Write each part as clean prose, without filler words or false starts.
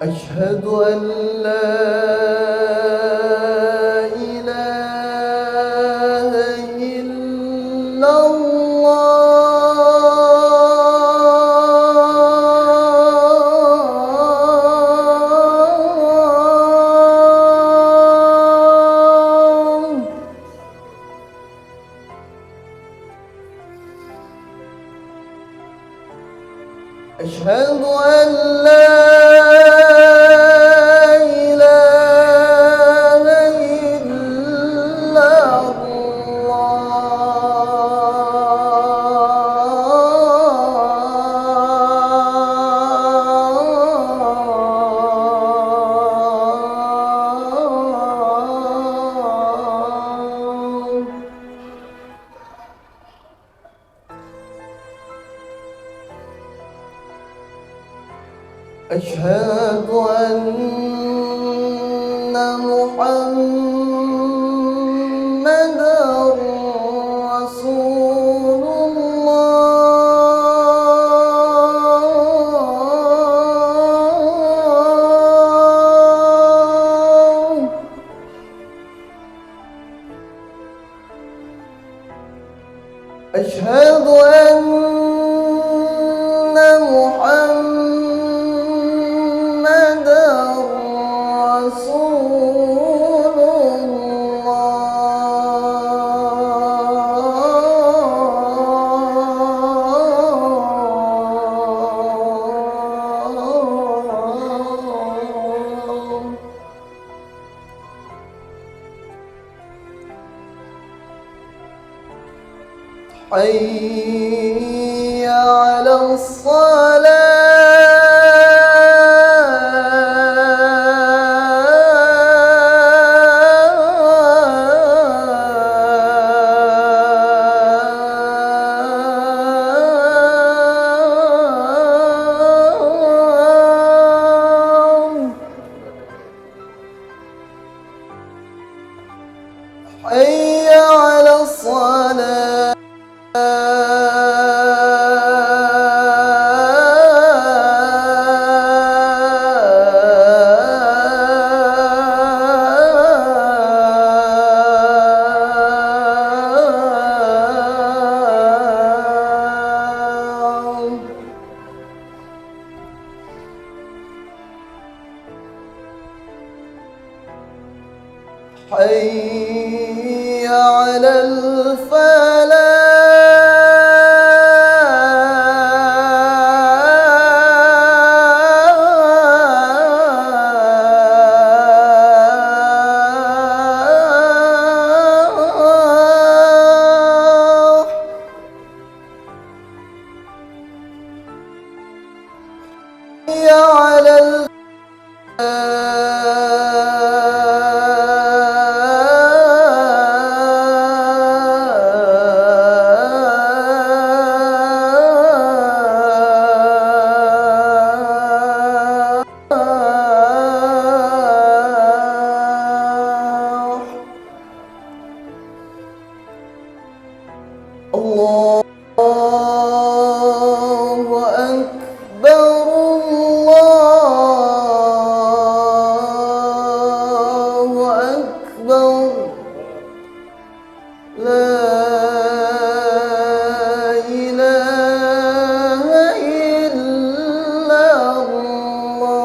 أشهد أن لا إله إلا الله. أشهد أن لا أشهد أن محمدًا رسول الله. أشهد أن محمدًا رسول الله. حي على الصلاة. حي على الصلاة. حي على الله أكبر. الله أكبر. لا إله إلا الله.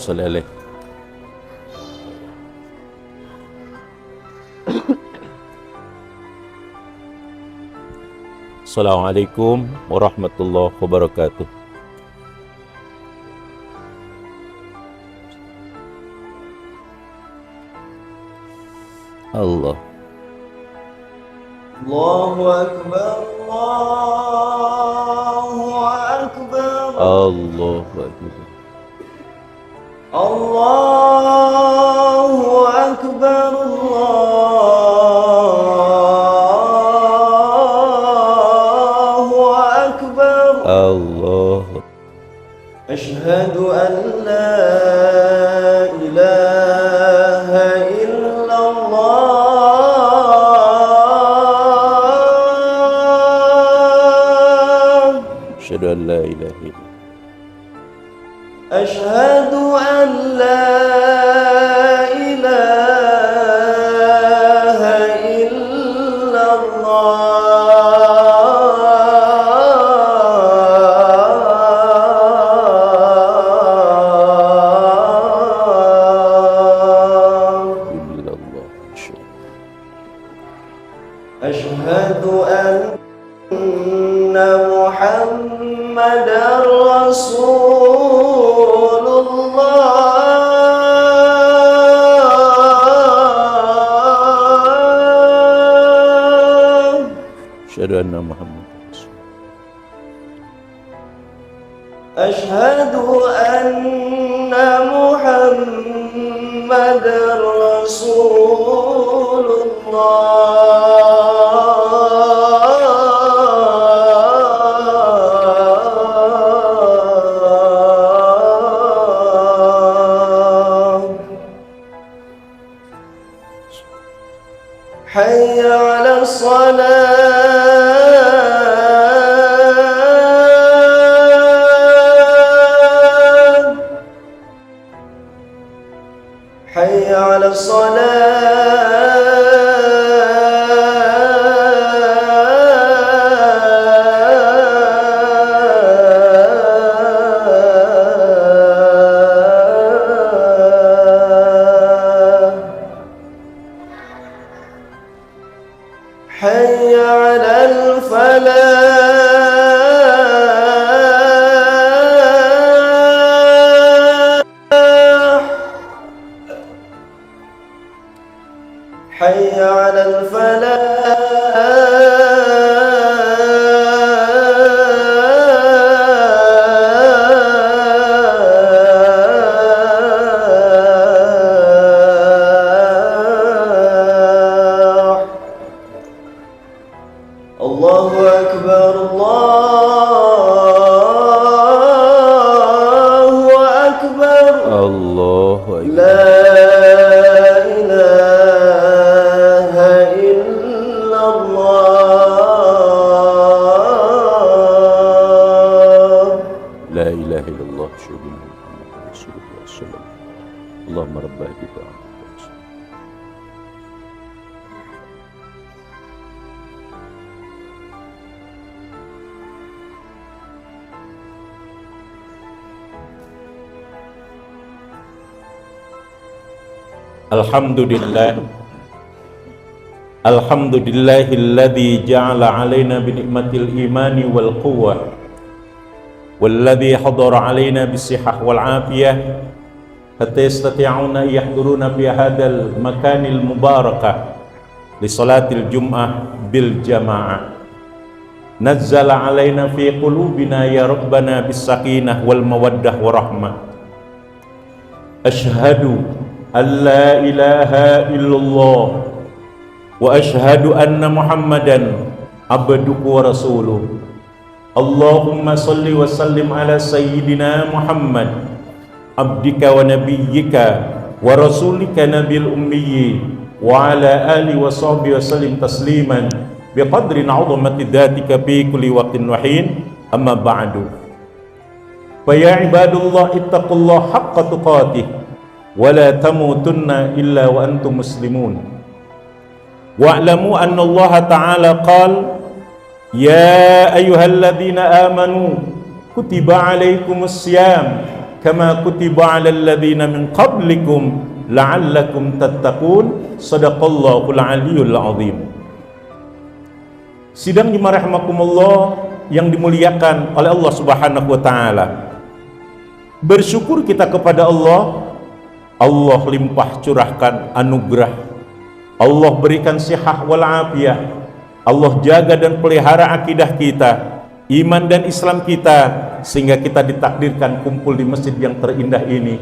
صل عليه. Assalamualaikum warahmatullahi wabarakatuh. Allah. Allahu Akbar, Allahu Akbar, Allahu Akbar. Allahu Akbar, Allahu Akbar. Allah. Asyhadu an la ilaha illallah. Asyhadu an la ilaha illallah. أشهد أن لا إله إلا الله. أشهد أن محمدا رسول الله. أشهد أن محمد رسول أشهد أن محمدا رسول الله. حي على الصلاة. حي على الصلاة. حي على الفلاح. حي على الفلاح. الله أكبر، الله أكبر. الله أكبر. لا إله إلا الله. لا إله إلا الله. أشهد أن محمدا رسول الله صلى الله عليه وسلم. اللهم رب هذه الدعوة. Alhamdulillah. Alhamdulillahilladzi ja'ala 'alaina bi ni'matil imani wal quwwah walladzi hadara 'alaina bis-sihhah wal 'afiyah hatta yastati'una yahduruna fi hadzal makanil mubarakah li salatil jum'ah bil jamaah. Nazzala 'alaina fi qulubina ya rabbana bis sakinah wal mawaddah wa rahmah. Asyhadu an la ilaha illallah wa ashhadu anna Muhammadan abduhu wa rasuluh. Allahumma salli wa sallim ala sayyidina Muhammad abdika wa nabiyyika wa rasulika nabil ummiyi wa ala alihi wa sahbihi wa sallim tasliman biqadri 'azamati dhatika fi kulli waqtin wa hin. Amma ba'du. Fa ya ibadallah ittaqullaha haqqa tuqatih ولا تموتن إلا وأنتم مسلمون واعلموا أن الله تعالى قال يا أيها الذين آمنوا كتب عليكم الصيام kama kutiba 'alal ladzina min qablikum la'allakum tattaqun. Shadaqallahul 'aliyyul 'azim. Sidang jemaah rahimakumullah yang dimuliakan oleh Allah Subhanahu wa taala. Bersyukur kita kepada Allah. Allah limpah curahkan anugerah. Allah berikan sihah wal afiyah. Allah jaga dan pelihara akidah kita, iman dan Islam kita, sehingga kita ditakdirkan kumpul di masjid yang terindah ini.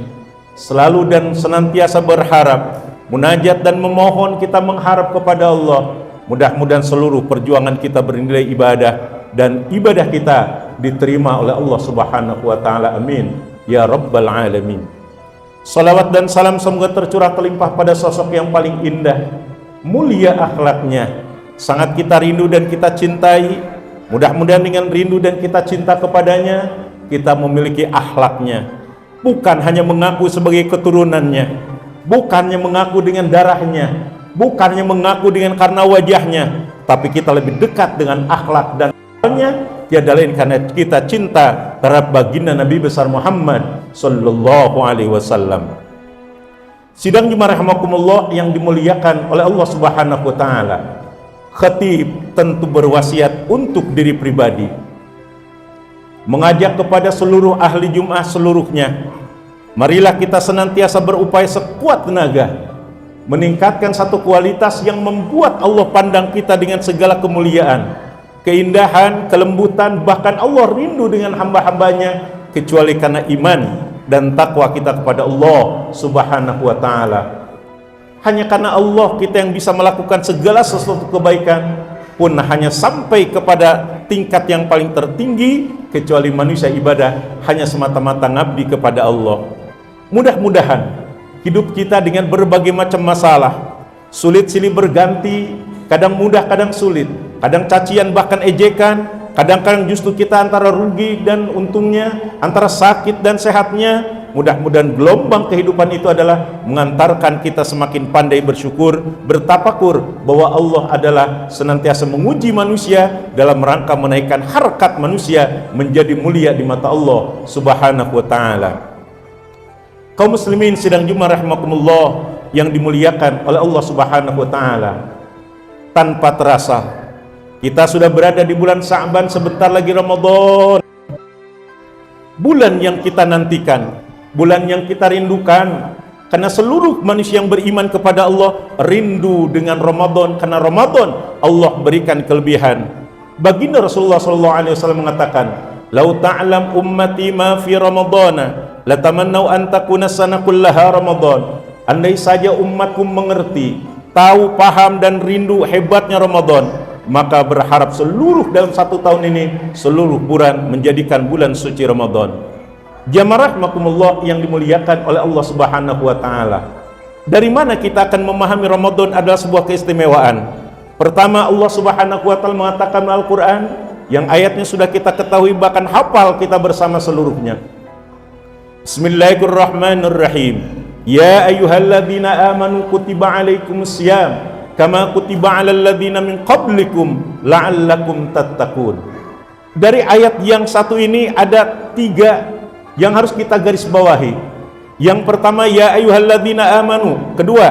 Selalu dan senantiasa berharap, munajat dan memohon, kita mengharap kepada Allah. Mudah-mudahan seluruh perjuangan kita bernilai ibadah dan ibadah kita diterima oleh Allah Subhanahu wa taala. Amin ya rabbal alamin. Salawat dan salam semoga tercurah terlimpah pada sosok yang paling indah, mulia akhlaknya, sangat kita rindu dan kita cintai. Mudah-mudahan dengan rindu dan kita cinta kepadanya, kita memiliki akhlaknya. Bukan hanya mengaku sebagai keturunannya, bukannya mengaku dengan darahnya, bukannya mengaku dengan karena wajahnya, tapi kita lebih dekat dengan akhlak dan tiada lain karena kita cinta terhadap baginda Nabi besar Muhammad sallallahu alaihi wasallam. Sidang jemaah rahimakumullah yang dimuliakan oleh Allah Subhanahu wa taala. Khatib tentu berwasiat untuk diri pribadi, mengajak kepada seluruh ahli Jumat seluruhnya, marilah kita senantiasa berupaya sekuat tenaga meningkatkan satu kualitas yang membuat Allah pandang kita dengan segala kemuliaan, keindahan, kelembutan, bahkan Allah rindu dengan hamba-hambanya, kecuali karena iman dan takwa kita kepada Allah Subhanahu wa taala. Hanya karena Allah kita yang bisa melakukan segala sesuatu kebaikan, pun hanya sampai kepada tingkat yang paling tertinggi, kecuali manusia ibadah hanya semata-mata ngabdi kepada Allah. Mudah-mudahan hidup kita dengan berbagai macam masalah, sulit silih berganti, kadang mudah kadang sulit, kadang cacian bahkan ejekan, kadang-kadang justru kita antara rugi dan untungnya, antara sakit dan sehatnya. Mudah-mudahan gelombang kehidupan itu adalah mengantarkan kita semakin pandai bersyukur, bertafakur bahwa Allah adalah senantiasa menguji manusia dalam rangka menaikkan harkat manusia menjadi mulia di mata Allah Subhanahu wa taala. Kaum muslimin sidang Jumat rahimakumullah yang dimuliakan oleh Allah Subhanahu wa taala. Tanpa terasa kita sudah berada di bulan Sa'ban, sebentar lagi Ramadan. Bulan yang kita nantikan, bulan yang kita rindukan, karena seluruh manusia yang beriman kepada Allah rindu dengan Ramadan, karena Ramadan Allah berikan kelebihan. Baginda Rasulullah SAW mengatakan, "Lau ta'lam ummati ma fi Ramadana, latamannau an takuna sana kullaha Ramadan." Andai saja umatku mengerti, tahu, paham dan rindu hebatnya Ramadan, maka berharap seluruh dalam satu tahun ini seluruh bulan menjadikan bulan suci Ramadan. Jamaah rahimakumullah yang dimuliakan oleh Allah Subhanahu wa taala. Dari mana kita akan memahami Ramadan adalah sebuah keistimewaan? Pertama, Allah Subhanahu wa taala mengatakan dalam Al-Qur'an yang ayatnya sudah kita ketahui bahkan hafal kita bersama seluruhnya. Bismillahirrahmanirrahim. Ya ayyuhalladzina amanu kutiba alaikumusiyam kama kutiba 'alal ladzina min qablikum la'allakum tattaqun. Dari ayat yang satu ini ada tiga yang harus kita garis bawahi. Yang pertama, ya ayyuhalladzina amanu. Kedua,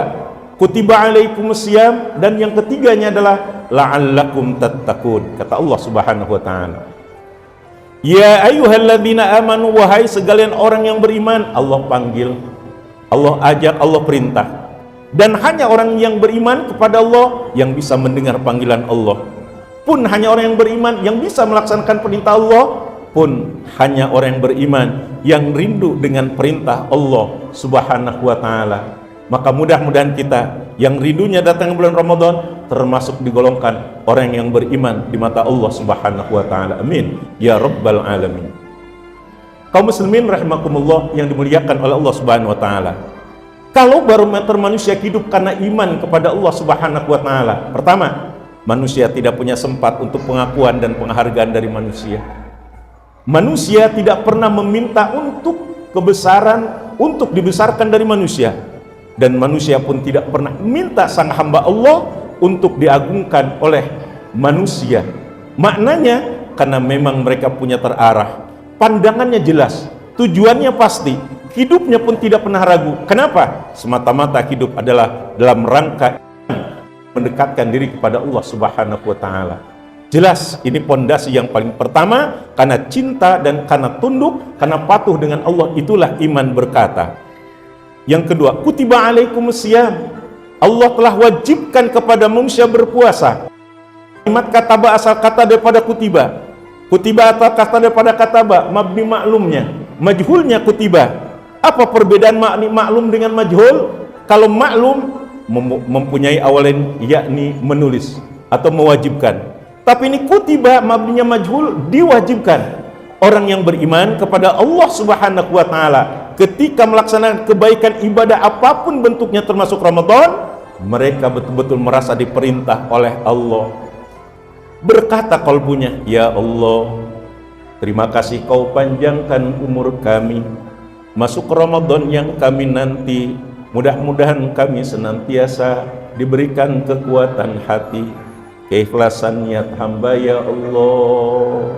kutiba alaikumusiyam. Dan yang ketiganya adalah la'allakum tattaqun. Kata Allah Subhanahu wa taala, ya ayyuhalladzina amanu, wahai segalian orang yang beriman. Allah panggil, Allah ajak, Allah perintah. Dan hanya orang yang beriman kepada Allah yang bisa mendengar panggilan Allah. Pun hanya orang yang beriman yang bisa melaksanakan perintah Allah. Pun hanya orang yang beriman yang rindu dengan perintah Allah Subhanahu wa taala. Maka mudah-mudahan kita yang rindunya datang bulan Ramadan termasuk digolongkan orang yang beriman di mata Allah Subhanahu wa taala. Amin ya rabbal alamin. Kaum muslimin rahimakumullah yang dimuliakan oleh Allah Subhanahu wa taala. Kalau barometer manusia hidup karena iman kepada Allah Subhanahu wa taala, pertama, manusia tidak punya sempat untuk pengakuan dan penghargaan dari manusia. Manusia tidak pernah meminta untuk kebesaran, untuk dibesarkan dari manusia. Dan manusia pun tidak pernah minta sang hamba Allah untuk diagungkan oleh manusia. Maknanya karena memang mereka punya terarah, pandangannya jelas, tujuannya pasti, hidupnya pun tidak pernah ragu. Kenapa? Semata-mata hidup adalah dalam rangka mendekatkan diri kepada Allah Subhanahu wa Ta'ala. Jelas ini pondasi yang paling pertama, karena cinta dan karena tunduk, karena patuh dengan Allah, itulah iman berkata. Yang kedua, kutiba alaikumusiyam, Allah telah wajibkan kepada manusia berpuasa. Kalimat kataba asal kata daripada kutiba. Kutiba atau kata daripada kataba, mabni maklumnya, majhulnya kutiba. Apa perbedaan maklum dengan majhul? Kalau maklum mempunyai awalan yakni menulis atau mewajibkan. Tapi ini kutiba mabninya majhul, diwajibkan. Orang yang beriman kepada Allah Subhanahu wa Ta'ala ketika melaksanakan kebaikan ibadah apapun bentuknya termasuk Ramadan, mereka betul-betul merasa diperintah oleh Allah. Berkata kalbunya, ya Allah, terima kasih kau panjangkan umur kami masuk Ramadan yang kami nanti. Mudah-mudahan kami senantiasa diberikan kekuatan hati, keikhlasan niat hamba ya Allah.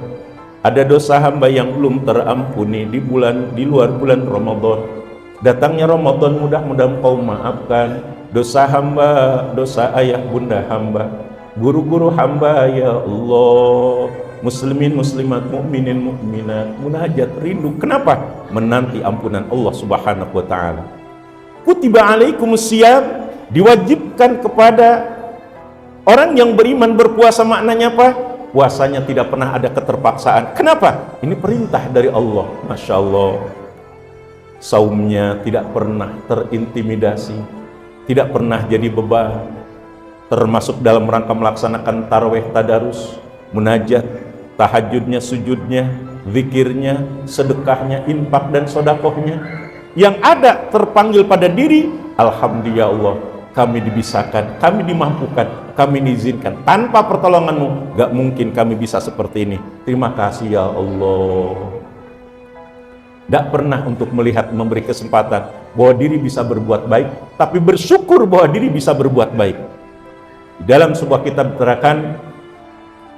Ada dosa hamba yang belum terampuni di luar bulan Ramadan. Datangnya Ramadan, mudah-mudahan kau maafkan dosa hamba, dosa ayah bunda hamba, guru-guru hamba ya Allah, muslimin muslimat, mukminin mukminat, munajat rindu. Kenapa? Menanti ampunan Allah Subhanahu wa Ta'ala. Kutiba alaikumusiyam, diwajibkan kepada orang yang beriman berpuasa. Maknanya apa? Puasanya tidak pernah ada keterpaksaan. Kenapa? Ini perintah dari Allah. Masya Allah. Saumnya tidak pernah terintimidasi, tidak pernah jadi beban, termasuk dalam rangka melaksanakan tarawih, tadarus, munajat, tahajudnya, sujudnya, zikirnya, sedekahnya, infak dan sodakohnya. Yang ada terpanggil pada diri, alhamdulillah Allah, kami dibisakan, kami dimampukan, kami diizinkan. Tanpa pertolonganmu gak mungkin kami bisa seperti ini. Terima kasih ya Allah. Tidak pernah untuk melihat, memberi kesempatan bahwa diri bisa berbuat baik, tapi bersyukur bahwa diri bisa berbuat baik. Di dalam sebuah kitab diterangkan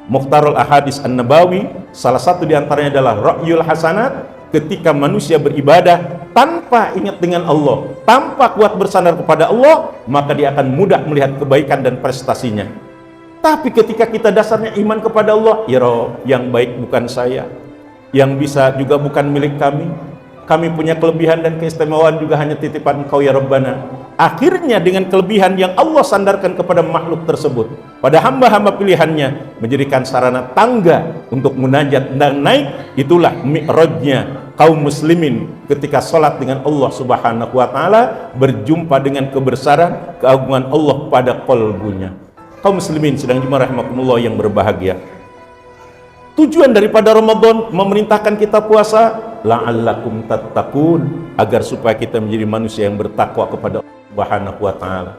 Mukhtarul Ahadits An-Nabawi, salah satu diantaranya adalah Ra'yul Hasanat. Ketika manusia beribadah tanpa ingat dengan Allah, tanpa kuat bersandar kepada Allah, maka dia akan mudah melihat kebaikan dan prestasinya. Tapi ketika kita dasarnya iman kepada Allah, ya Rabb, yang baik bukan saya, yang bisa juga bukan milik kami, kami punya kelebihan dan keistimewaan juga hanya titipan Engkau ya Rabbana. Akhirnya dengan kelebihan yang Allah sandarkan kepada makhluk tersebut, pada hamba-hamba pilihannya, menjadikan sarana tangga untuk munajat dan naik. Itulah mi'rajnya kaum muslimin ketika sholat dengan Allah Subhanahu wa Ta'ala, berjumpa dengan kebesaran, keagungan Allah pada qalbunya. Kaum muslimin sedang dimarahimakumullah yang berbahagia. Tujuan daripada Ramadan memerintahkan kita puasa, la'allakum tattaqun, agar supaya kita menjadi manusia yang bertakwa kepada Allah Subhanahu wa Ta'ala.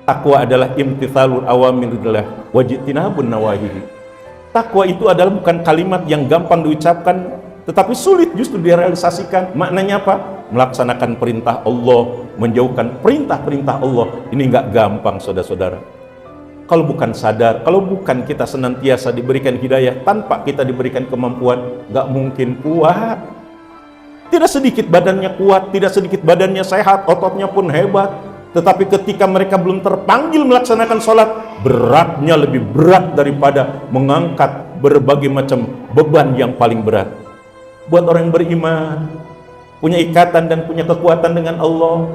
Takwa adalah imtithalul awamirillah wajtinabun nawahihi. Takwa itu adalah bukan kalimat yang gampang diucapkan, tetapi sulit justru direalisasikan. Maknanya apa? Melaksanakan perintah Allah, menjauhkan perintah-perintah Allah. Ini nggak gampang, saudara-saudara. Kalau bukan sadar, kalau bukan kita senantiasa diberikan hidayah, tanpa kita diberikan kemampuan, nggak mungkin kuat. Tidak sedikit badannya kuat, tidak sedikit badannya sehat, ototnya pun hebat. Tetapi ketika mereka belum terpanggil melaksanakan sholat, beratnya lebih berat daripada mengangkat berbagai macam beban yang paling berat. Buat orang yang beriman, punya ikatan dan punya kekuatan dengan Allah,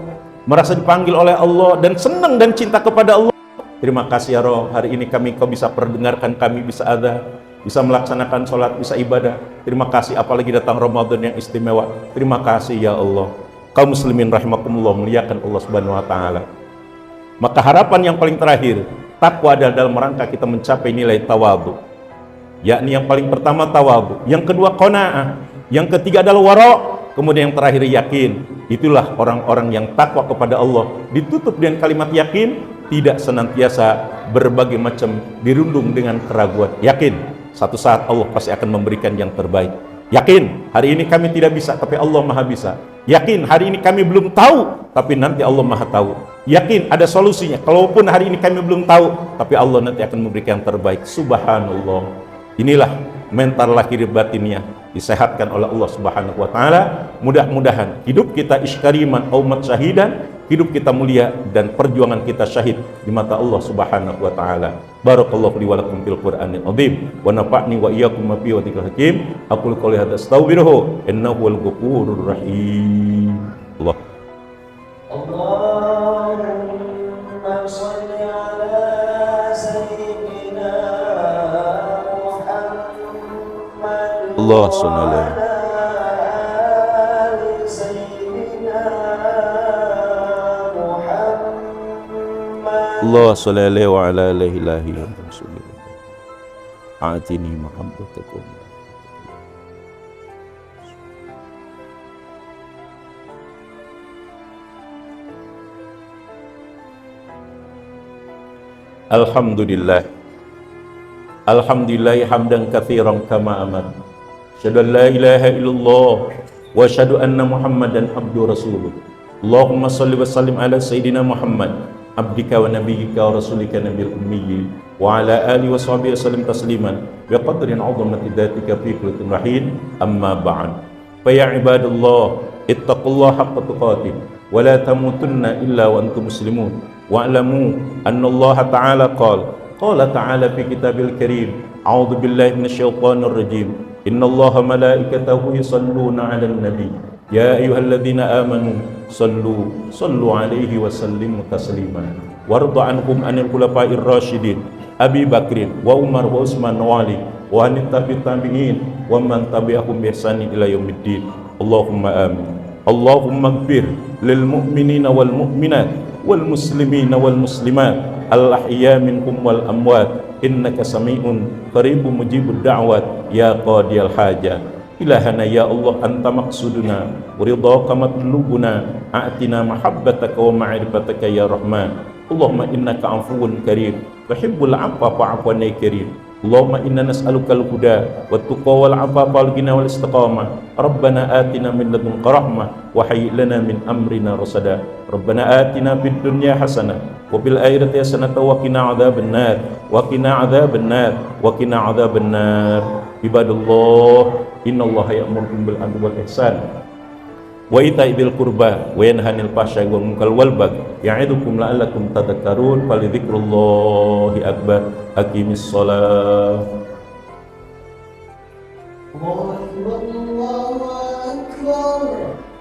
merasa dipanggil oleh Allah dan senang dan cinta kepada Allah. Terima kasih ya Roh, hari ini kau bisa perdengarkan kami, bisa ada, bisa melaksanakan sholat, bisa ibadah. Terima kasih, apalagi datang Ramadan yang istimewa. Terima kasih ya Allah. Kaum muslimin rahimakumullah, muliakan Allah Subhanahu wa Ta'ala. Maka harapan yang paling terakhir, takwa adalah dalam rangka kita mencapai nilai tawadhu. Yakni yang paling pertama tawadhu, yang kedua qanaah, yang ketiga adalah wara', kemudian yang terakhir yakin. Itulah orang-orang yang takwa kepada Allah. Ditutup dengan kalimat yakin, tidak senantiasa berbagai macam dirundung dengan keraguan. Yakin, satu saat Allah pasti akan memberikan yang terbaik. Yakin, hari ini kami tidak bisa, tapi Allah maha bisa. Yakin, hari ini kami belum tahu, tapi nanti Allah maha tahu. Yakin, ada solusinya. Kalaupun hari ini kami belum tahu, tapi Allah nanti akan memberikan yang terbaik. Subhanallah. Inilah mental lahir batinnya disehatkan oleh Allah Subhanahu wa taala. Mudah-mudahan hidup kita iskariman umat syahidan, hidup kita mulia dan perjuangan kita syahid di mata Allah Subhanahu wa taala. Barakallahu li wa lakum fil Qur'anil azim wa nafa'ni wa iyyakum ma fihi wa dzikril hakim. Aqulu qouli hadza astaghfiruhu innahu wal ghafurur rahim. Allah. Allahumma shalli ala sayyidina Muhammad. Allah sallallahu Allah sallallahu wa ala alihi wa rasulillah. Atini mahabbatakum. Alhamdulillah. Alhamdulillah hamdan katsiran kama amar. Asyhadu an la ilaha illallah wa asyhadu anna Muhammadan abduhu rasuluh. Allahumma shalli wa sallim ala sayyidina Muhammad abdika wa nabiyyika wa rasulika nabiyil ummi wa ala alihi wa sahbihi wasallim tasliman bi qadrin 'azamati dzatika fi kulli rahin amma ba'd. Fa ya ibadallah ittaqullaha haqqa tuqatih wa la tamutunna illa wa antum muslimun wa'lamu anna Allah ta'ala qala ta'ala fi kitabil karim a'udzu billahi minasyaitonir rajim innallaha malaikatahu yusholluna 'alan nabi ya ayyuhalladzina amanu sallu alaihi wa sallimu taslima warda anhum anil khulafa'ir rasyidin Abi Bakrin wa Umar wa Utsman wa Ali wa anit tabi'in wa man tabi'ahum bi ihsanin ila yaumiddin. Allahumma amin. Allahumma ighfir lil mu'minina wal mu'minat wal muslimina wal muslimat al ahya minkum wal amwat innaka sami'un qaribun mujibud da'wat ya qadiyal hajat. Ilahana ya Allah anta maqsuduna wa ridhaka matlubuna a'tina mahabbataka wa ma'rifataka ya rahman. Allahumma innaka afuwun karim tuhibbul 'afwa fa'fu 'anna ya karim. Allahumma inna nas'aluka al-huda wat tuqa wal 'afafa wal ghina wal istiqamah. Rabbana atina min ladunka rahmah wa hayyi lana min amrina rasada. Rabbana atina fid dunya hasanah wa fil akhirati hasanah wa qina 'adzabannar wa qina 'adzabannar wa qina 'adzabannar. Ibadallah innallaha ya'murukum bil 'adli wal ihsan wa ita'i dzil qurba wa yanha 'anil fahsya'i wal munkari wal baghi ya'idukum la'allakum tadhakkarun. Falidzikrullahi akbar. Aqimis shalah. Allahu akbar.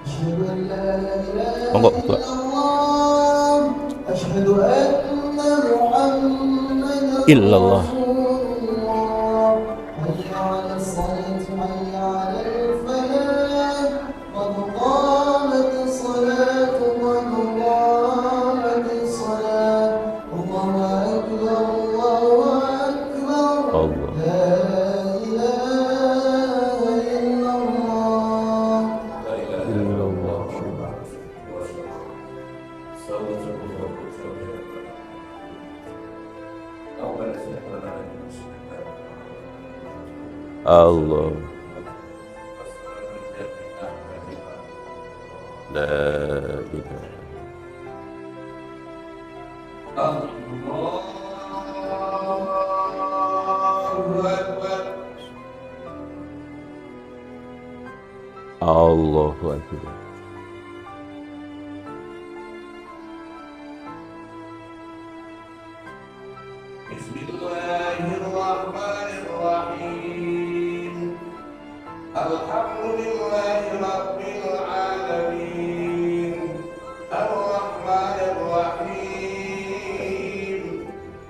Asyhadu an la ilaha illallah. Asyhadu anna Muhammadan Illallah. Allah la ilaha Allahu akbar. Bismillahirrahmanirrahim. Alhamdulillahi rabbil alamin. Ar-Rahmanir Rahim.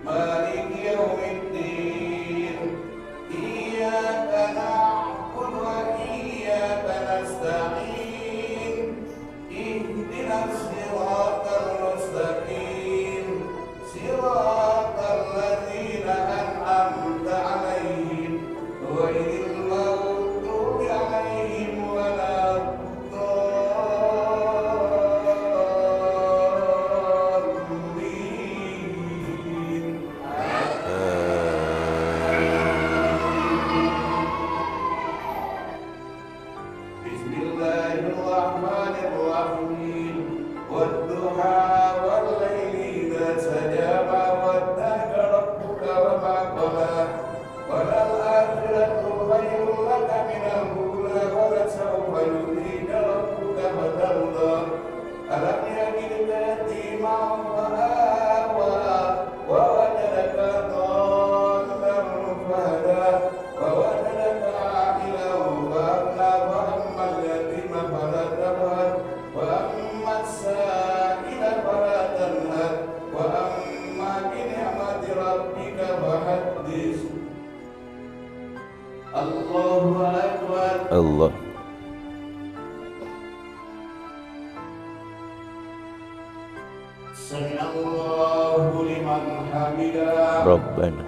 Maliki yaumiddin. Iyyaka na'budu wa iyyaka nasta'in. Ihdinas siratal mustaqim. Siratal ladzina an'amta 'alaihim ghairil maghdubi 'alaihim ربك فحدث الله أكبر Allah. سمع الله لمن حمده Rabbana.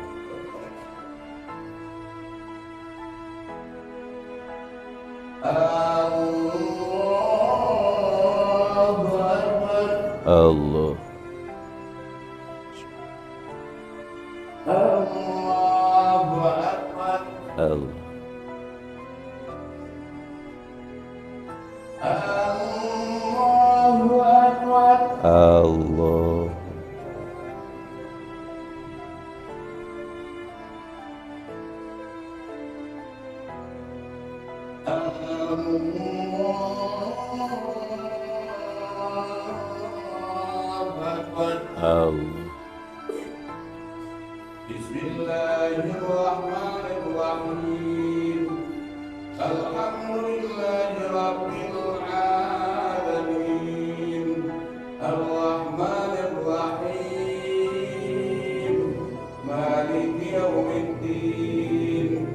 الله أكبر Allah. الله أكبر Allah. الله أكبر Allah. Allah. Bismillahirrahmanirrahim. Alhamdulillahi rabbil alamin. Ar-Rahmanir-Rahim. Maliki yaumiddin.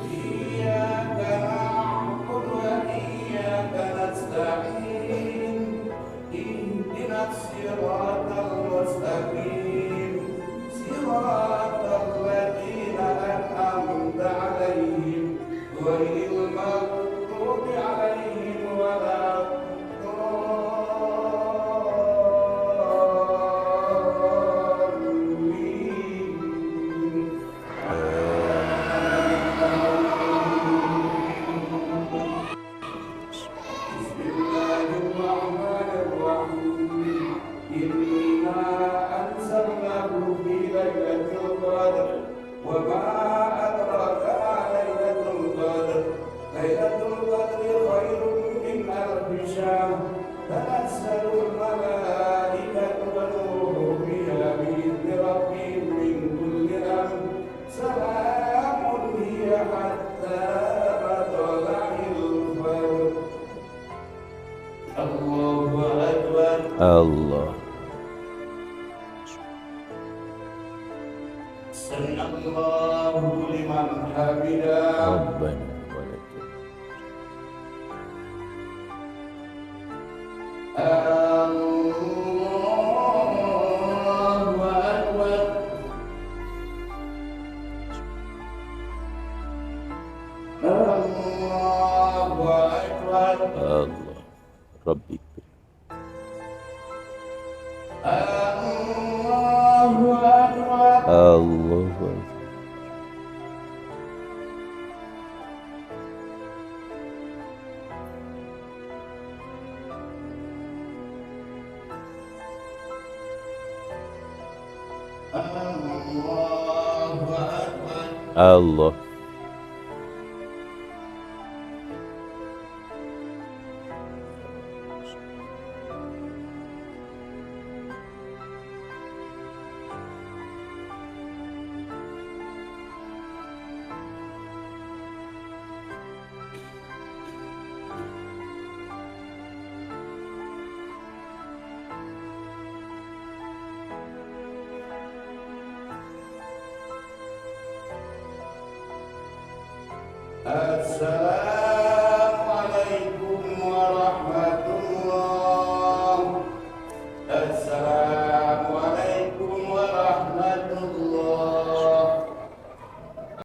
Iyyaka na'budu wa iyyaka nasta'in. Ihdinas siratal mustaqim. Siratal ladzina an'amta 'alaihim ghairil maghdubi 'alaihim waladdallin. Bismillahirrahmanirrahim. Inna anzalnahu fi lailatul qadr wa ma adraka ma lailatul qadr. Lailatul qadri khairun min alfi syahr. Tanazzalul malaikatu wal ruhu fiha bi'izni rabbihim min kulli amr. Salamun hiya hatta matla'il fajr. Allahu Akbar. Allah. Sami Allahu liman hamidah. Rabbana walakal. Allahu Akbar. Allahu Akbar. Allah. Rabbi. Allahu Akbar. Allahu Akbar. Allahu Akbar. Allah. Assalamu